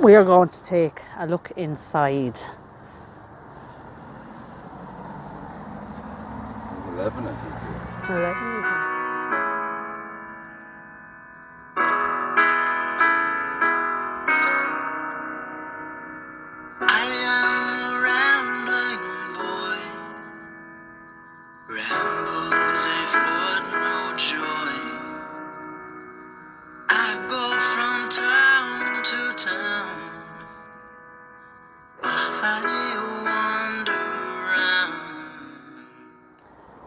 we are going to take a look inside. 11, I think. 11, you think?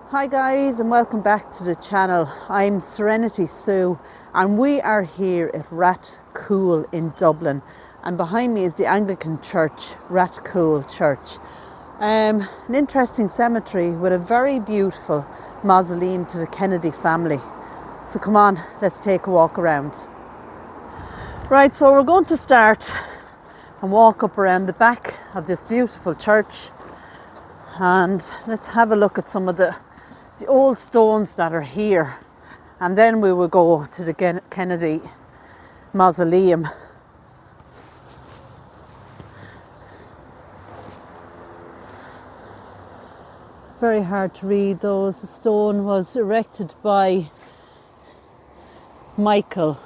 Hi guys, and welcome back to the channel. I'm Serenity Sue and we are here at Rathcoole in Dublin, and behind me is the Anglican church, Rathcoole Church. An interesting cemetery with a very beautiful mausoleum to the Kennedy family. So come on, let's take a walk around. Right, so we're going to start and walk up around the back of this beautiful church, and let's have a look at some of the old stones that are here, and then we will go to the Kennedy Mausoleum. Very hard to read those. The stone was erected by Michael.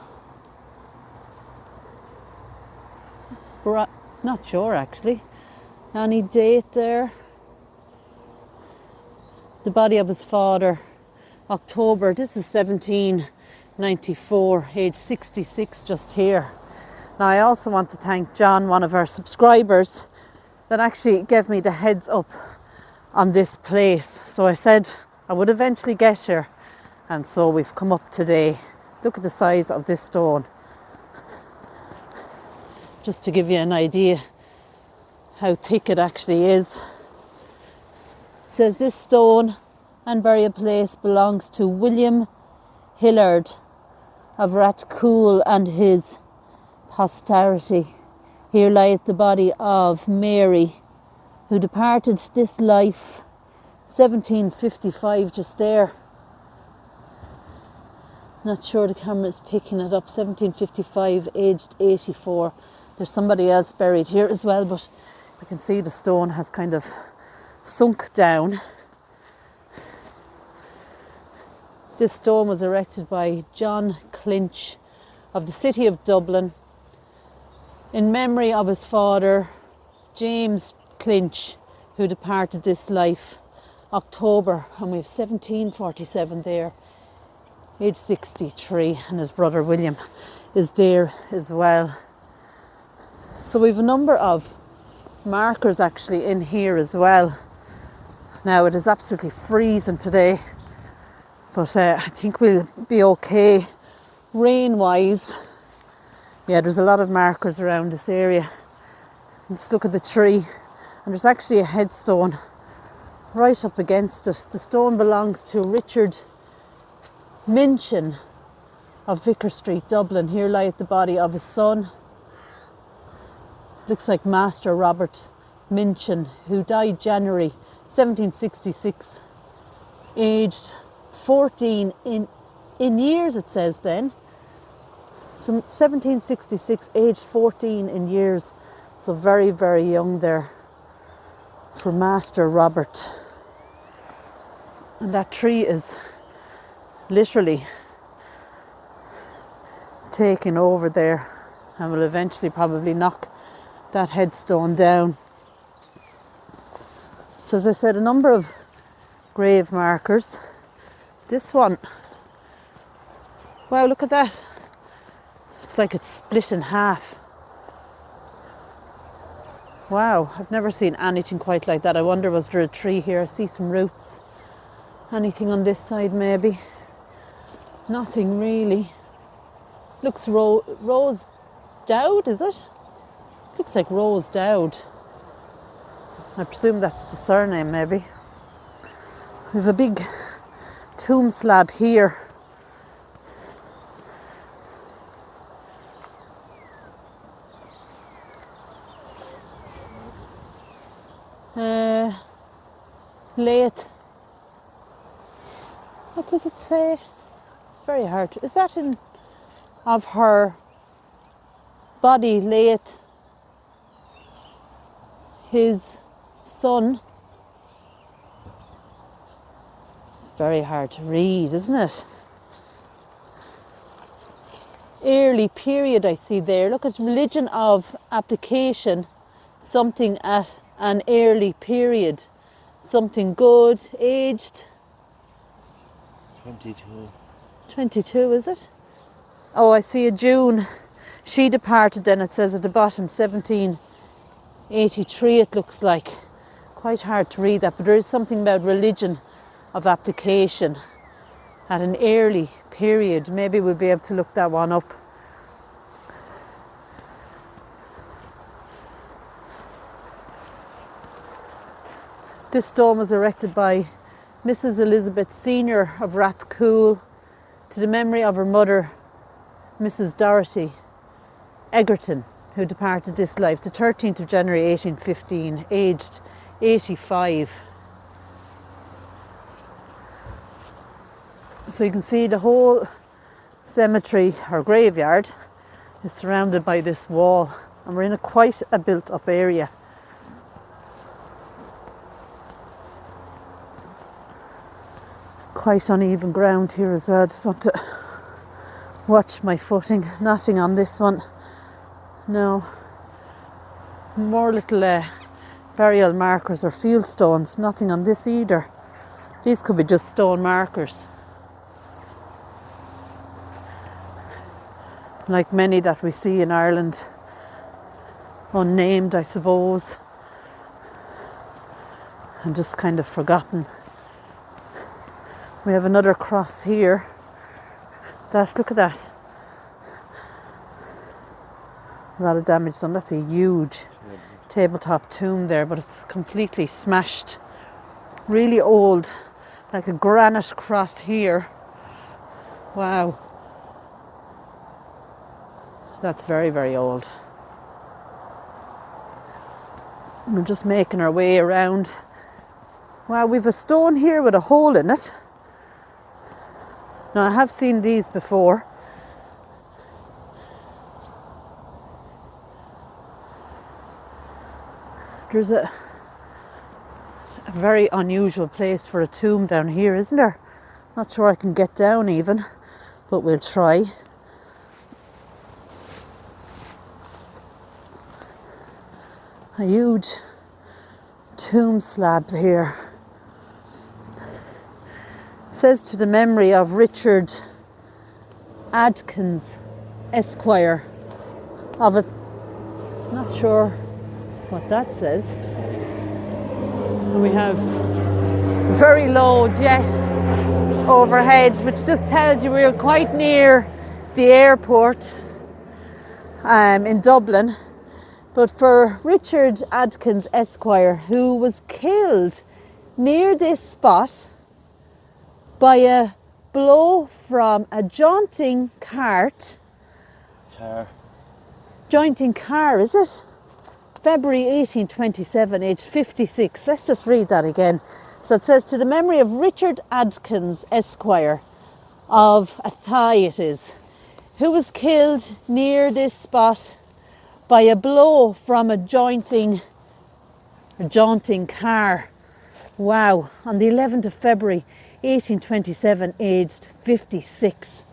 Not sure actually. Any date there? The body of his father, October, this is 1794, age 66, just here. Now I also want to thank John, one of our subscribers, that actually gave me the heads up on this place. So I said I would eventually get here, and so we've come up today. Look at the size of this stone. Just to give you an idea how thick it actually is. It says this stone and burial place belongs to William Hillard of Rathcoole and his posterity. Here lieth the body of Mary, who departed this life 1755, just there. Not sure the camera is picking it up. 1755, aged 84. There's somebody else buried here as well, but you can see the stone has kind of sunk down. This stone was erected by John Clinch of the city of Dublin in memory of his father James Clinch, who departed this life October, and we have 1747 there, age 63, and his brother William is there as well. So we have a number of markers actually in here as well. Now it is absolutely freezing today, but I think we'll be okay rain wise. Yeah, there's a lot of markers around this area. Just look at the tree, and there's actually a headstone right up against it. The stone belongs to Richard Minchin of Vicar Street, Dublin. Here lieth the body of his son. Looks like Master Robert Minchin, who died January 1766, aged 14 in years, it says then. So 1766, aged 14 in years. So very, very young there for Master Robert. And that tree is literally taking over there, and will eventually probably knock that headstone down. So as I said, a number of grave markers. This one, wow, look at that. It's like it's split in half. Wow, I've never seen anything quite like that. I wonder, was there a tree here? I see some roots. Anything on this side maybe? Nothing really. Looks Rose Dowd, is it? Looks like Rose Dowd. I presume that's the surname maybe. We have a big tomb slab here. Late. What does it say? It's very hard. Is that in of her body late his son. Very hard to read, isn't it? Early period I see there. Look at religion of application, something at an early period. Something good, aged. 22. 22, is it? Oh, I see a June. She departed then, it says at the bottom, 1783 it looks like. Quite hard to read that, but there is something about religion of application at an early period. Maybe we'll be able to look that one up. This stone was erected by Mrs. Elizabeth Senior of Rathcoole to the memory of her mother, Mrs. Dorothy Egerton, who departed this life the 13th of January 1815, aged 85. So you can see the whole cemetery or graveyard is surrounded by this wall, and we're in quite a built up area. Quite uneven ground here as well. Just want to watch my footing. Nothing on this one. No. More little burial markers or field stones. Nothing on this either. These could be just stone markers. Like many that we see in Ireland. Unnamed, I suppose. And just kind of forgotten. We have another cross here. Look at that. A lot of damage done. That's a huge tabletop tomb there, but it's completely smashed. Really old, like a granite cross here. Wow. That's very, very old. We're just making our way around. Wow, we've a stone here with a hole in it. Now, I have seen these before. There's a very unusual place for a tomb down here, isn't there? Not sure I can get down even, but we'll try. A huge tomb slab here. It says to the memory of Richard Adkins, Esquire, of a, not sure what that says. And we have very low jet overhead, which just tells you we're quite near the airport in Dublin. But for Richard Adkins, Esquire, who was killed near this spot by a blow from a jaunting cart. Jointing car, is it? February 1827, aged 56. Let's just read that again. So it says, to the memory of Richard Adkins, Esquire, of Athy it is, who was killed near this spot by a blow from a jaunting car. Wow, on the 11th of February 1827, aged 56.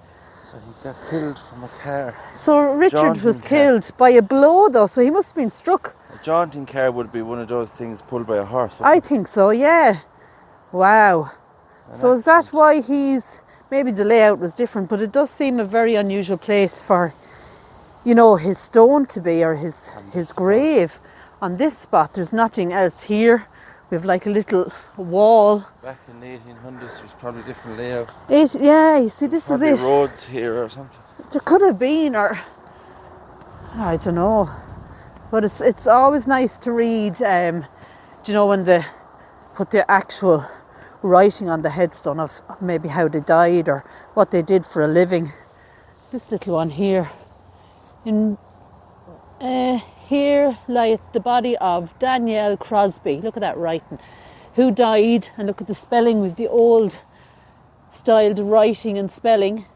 So he got killed from a car. So Richard was killed by a blow though, so he must have been struck. A jaunting car would be one of those things pulled by a horse. I think so, yeah. Wow. So is that why maybe the layout was different, but it does seem a very unusual place for, you know, his stone to be, or his grave. On this spot, there's nothing else here. We have like a little wall. Back in the 1800s, it was probably a different layout. Yeah, you see, this is it. Roads here or something. There could have been, or I don't know. But it's always nice to read, do you know, when they put the actual writing on the headstone of maybe how they died or what they did for a living. This little one here. Here lieth the body of Danielle Crosby. Look at that writing. Who died, and look at the spelling with the old styled writing and spelling.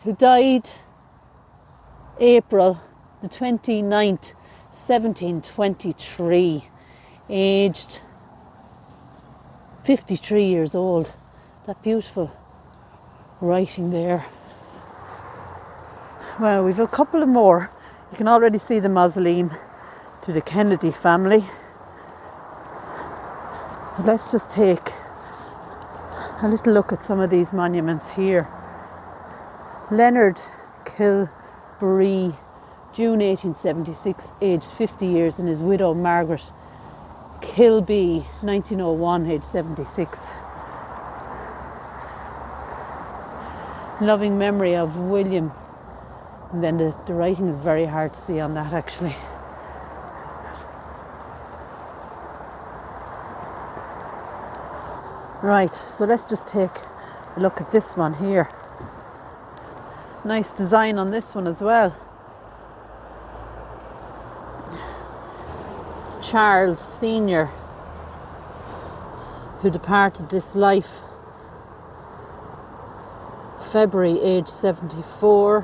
Who died April the 29th, 1723, aged 53 years old. That beautiful writing there. Well, we've a couple of more. You can already see the mausoleum to the Kennedy family. But let's just take a little look at some of these monuments here. Leonard Kilbree, June 1876, aged 50 years, and his widow Margaret Kilby, 1901, aged 76. Loving memory of William. And then the writing is very hard to see on that actually. Right, so let's just take a look at this one here. Nice design on this one as well. It's Charles Senior, who departed this life February, age 74,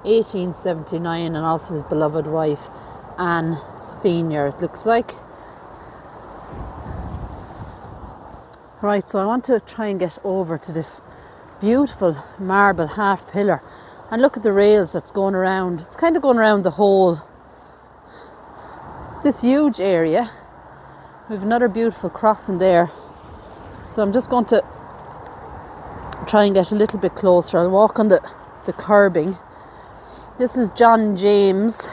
1879, and also his beloved wife Anne Senior, it looks like. Right, so I want to try and get over to this beautiful marble half pillar and look at the rails that's going around. It's kind of going around the whole, this huge area. We have another beautiful crossing there. So I'm just going to try and get a little bit closer. I'll walk on the curbing. This is John James.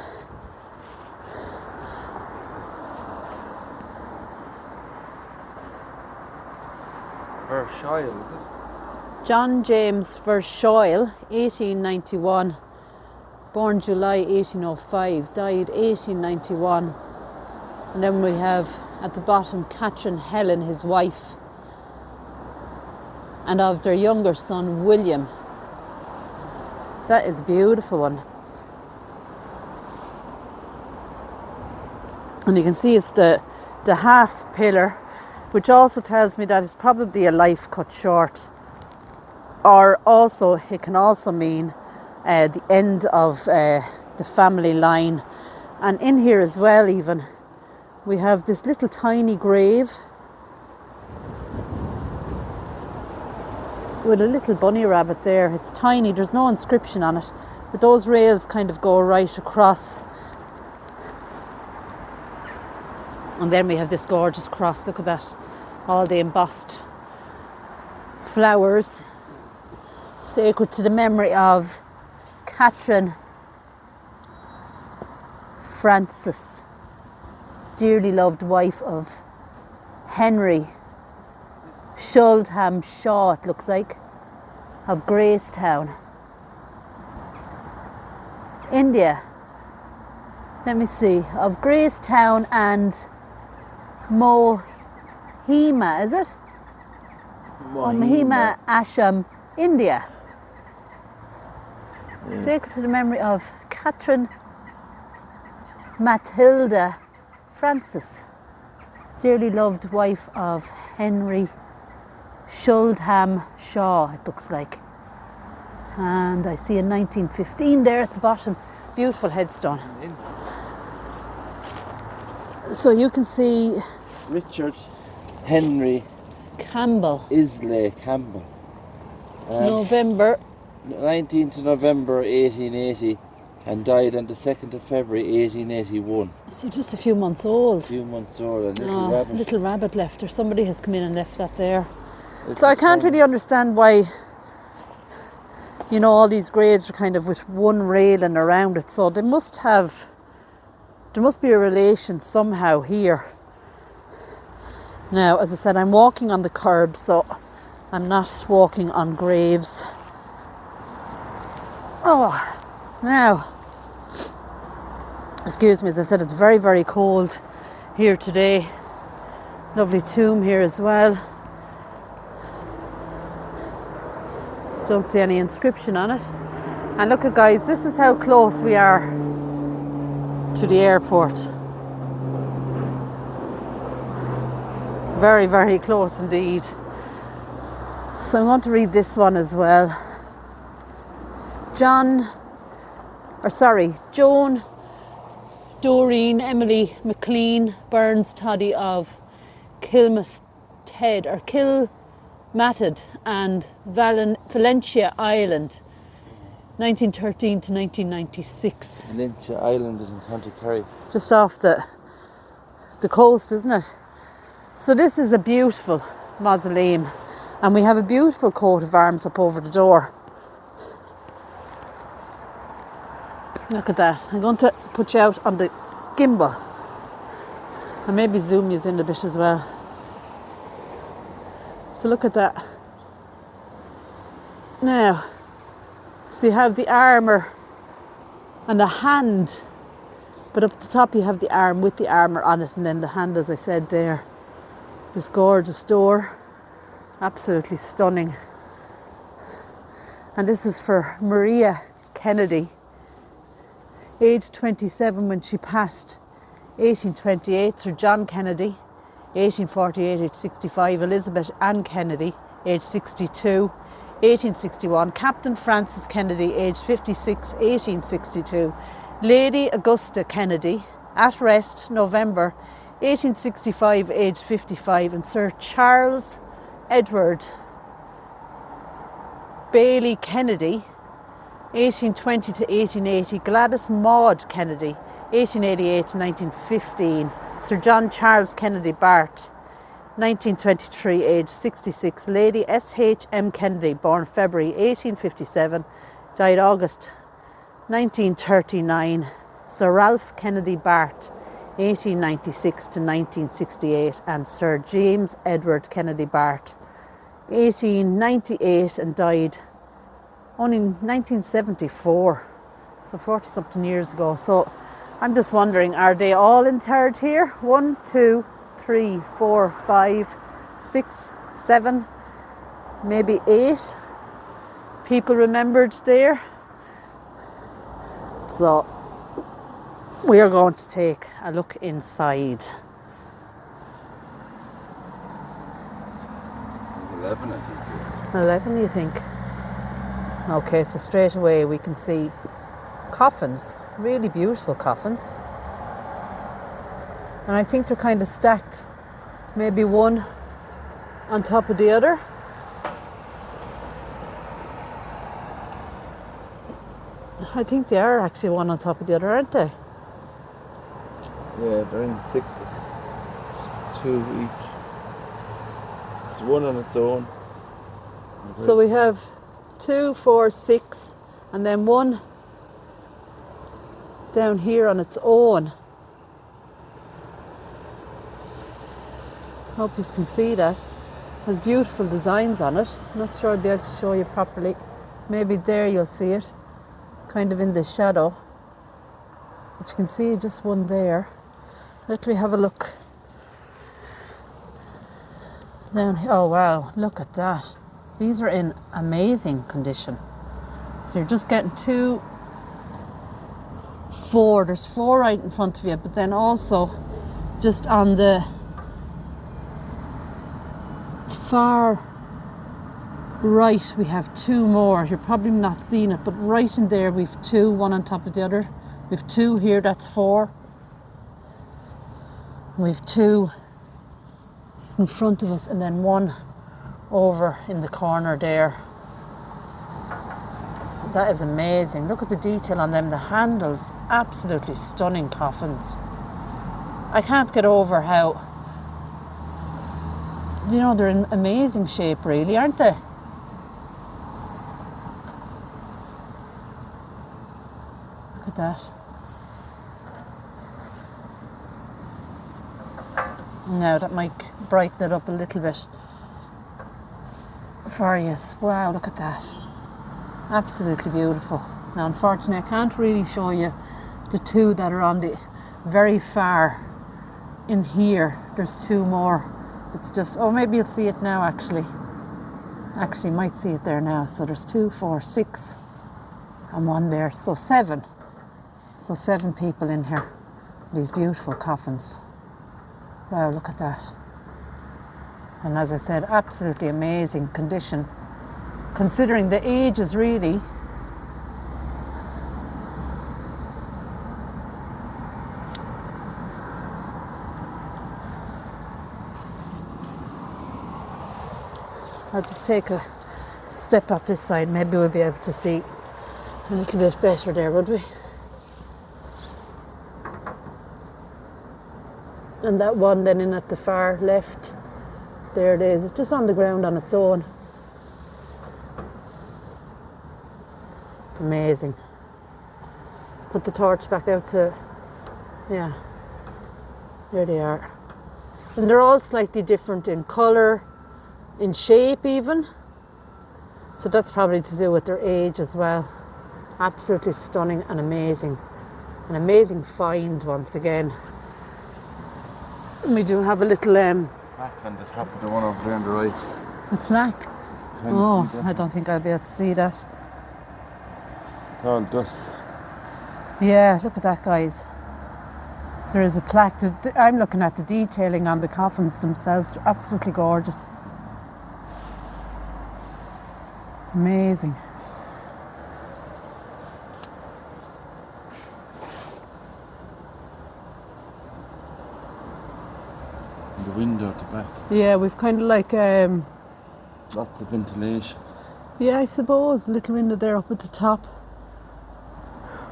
Verschoyle, is it? John James Verschoyle, 1891. Born July 1805, died 1891. And then we have at the bottom Catherine Helen, his wife, and of their younger son William. That is a beautiful one. And you can see it's the half pillar, which also tells me that it's probably a life cut short. Or also, it can also mean the end of the family line. And in here as well even, we have this little tiny grave with a little bunny rabbit there. It's tiny, there's no inscription on it, but those rails kind of go right across. And then we have this gorgeous cross, look at that, all the embossed flowers, sacred to the memory of Catherine Francis, dearly loved wife of Henry Shuldham Shaw, it looks like, of Gracetown, India. Let me see, of Gracetown and Mohima, is it? Mohima Asham, India. Yeah. Sacred to the memory of Catherine Matilda Francis, dearly loved wife of Henry Shuldham Shaw, it looks like. And I see a 1915 there at the bottom. Beautiful headstone. So you can see Richard Henry Campbell. Islay Campbell. November. 19th of November 1880 and died on the 2nd of February 1881. So just a few months old. A few months old, and little rabbit left there. Somebody has come in and left that there. So I can't really understand why, you know, all these graves are kind of with one railing around it. So there must be a relation somehow here. Now, as I said, I'm walking on the curb, so I'm not walking on graves. Oh, now, excuse me, as I said, it's very, very cold here today. Lovely tomb here as well. Don't see any inscription on it. And look at, guys, this is how close we are to the airport. Very, very close indeed. So I'm going to read this one as well. Joan Doreen Emily McLean Burns Toddy of Kilmasted or Kilmatted and Valentia Island, 1913 to 1996. Valentia Island is in County Kerry. Just off the coast, isn't it? So this is a beautiful mausoleum, and we have a beautiful coat of arms up over the door. Look at that. I'm going to put you out on the gimbal and maybe zoom you in a bit as well. So look at that. Now, so you have the armour and the hand, but up the top you have the arm with the armour on it, and then the hand, as I said there. This gorgeous door, absolutely stunning. And this is for Maria Kennedy, aged 27 when she passed, 1828, Sir John Kennedy, 1848, age 65, Elizabeth Ann Kennedy, age 62, 1861, Captain Francis Kennedy, age 56, 1862, Lady Augusta Kennedy, at rest, November 1865, age 55, and Sir Charles Edward Bailey Kennedy, 1820 to 1880, Gladys Maud Kennedy, 1888 to 1915, Sir John Charles Kennedy Bart, 1923, age 66, Lady S.H.M. Kennedy, born February 1857, died August 1939, Sir Ralph Kennedy Bart, 1896 to 1968, and Sir James Edward Kennedy Bart, 1898, and died only 1974, so 40 something years ago. So I'm just wondering, are they all interred here? 1, 2, 3, 4, 5, 6, 7, maybe 8 people remembered there. So we are going to take a look inside. 11, I think. 11, you think? Okay, so straight away we can see coffins, really beautiful coffins. And I think they're kind of stacked, maybe one on top of the other. I think they are actually one on top of the other, aren't they? Yeah, they're in sixes. 2 each. There's one on its own. So we have 2, 4, 6, and then one down here on its own. Hope you can see that. Has beautiful designs on it. Not sure I'll be able to show you properly. Maybe there you'll see it. It's kind of in the shadow. But you can see just one there. Let me have a look. Down here. Oh wow, look at that. These are in amazing condition. So you're just getting 2, 4. There's 4 right in front of you, but then also just on the far right we have 2 more. You're probably not seeing it, but right in there we've 2, one on top of the other. We've 2 here, that's 4. We've 2 in front of us, and then 1 over in the corner there. That is amazing. Look at the detail on them. The handles, absolutely stunning coffins. I can't get over how, you know, they're in amazing shape really, aren't they? Look at that. Now that might brighten it up a little bit for you. Wow, look at that. Absolutely beautiful. Now unfortunately I can't really show you the 2 that are on the very far in here. There's 2 more. It's just, oh, maybe you'll see it now actually. Actually might see it there now. So there's 2, 4, 6 and 1 there. So 7. So 7 people in here. These beautiful coffins. Wow, look at that. And as I said, absolutely amazing condition, considering the ages really. I'll just take a step at this side, maybe we'll be able to see a little bit better there, would we? And that one then in at the far left, there it is, it's just on the ground on its own. Amazing. Put the torch back out to, yeah, there they are. And they're all slightly different in colour, in shape even. So that's probably to do with their age as well. Absolutely stunning and amazing. An amazing find once again. And we do have a little Plaque on the top of the one over there on the right. a plaque. Oh, I don't think I'll be able to see that. It's all dust. Yeah, look at that, guys. There is a plaque. I'm looking at the detailing on the coffins themselves. They're absolutely gorgeous. Amazing. And the window at the back. Yeah, we've kind of like, Lots of ventilation. yeah, I suppose, a little window there up at the top.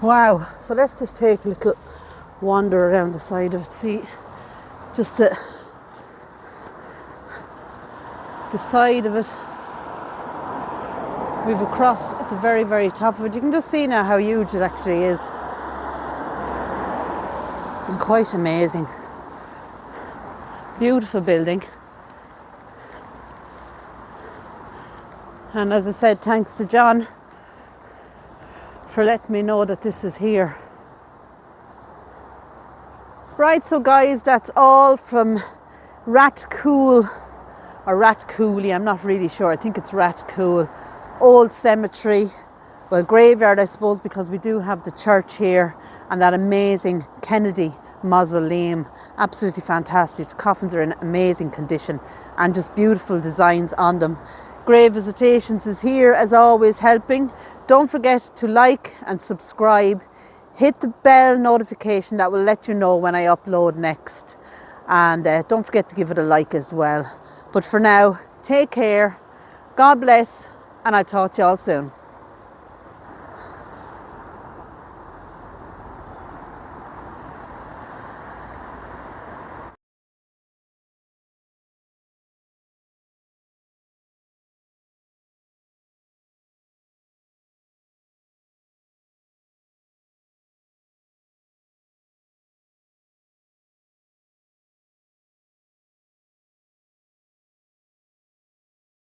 Wow, so let's just take a little wander around the side of it, see just the side of it. We've a cross at the very, very top of it. You can just see now how huge it actually is. And quite amazing. Beautiful building. And as I said, thanks to John for letting me know that this is here. Right, so guys, that's all from Rathcoole, or Rathcoole, I'm not really sure, I think it's Rathcoole. Old cemetery, well, graveyard I suppose, because we do have the church here and that amazing Kennedy Mausoleum. Absolutely fantastic. The coffins are in amazing condition and just beautiful designs on them. Grave Visitations is here as always helping. Don't forget to like and subscribe. Hit the bell notification, that will let you know when I upload next. And don't forget to give it a like as well. But for now, take care, God bless, and I'll talk to you all soon.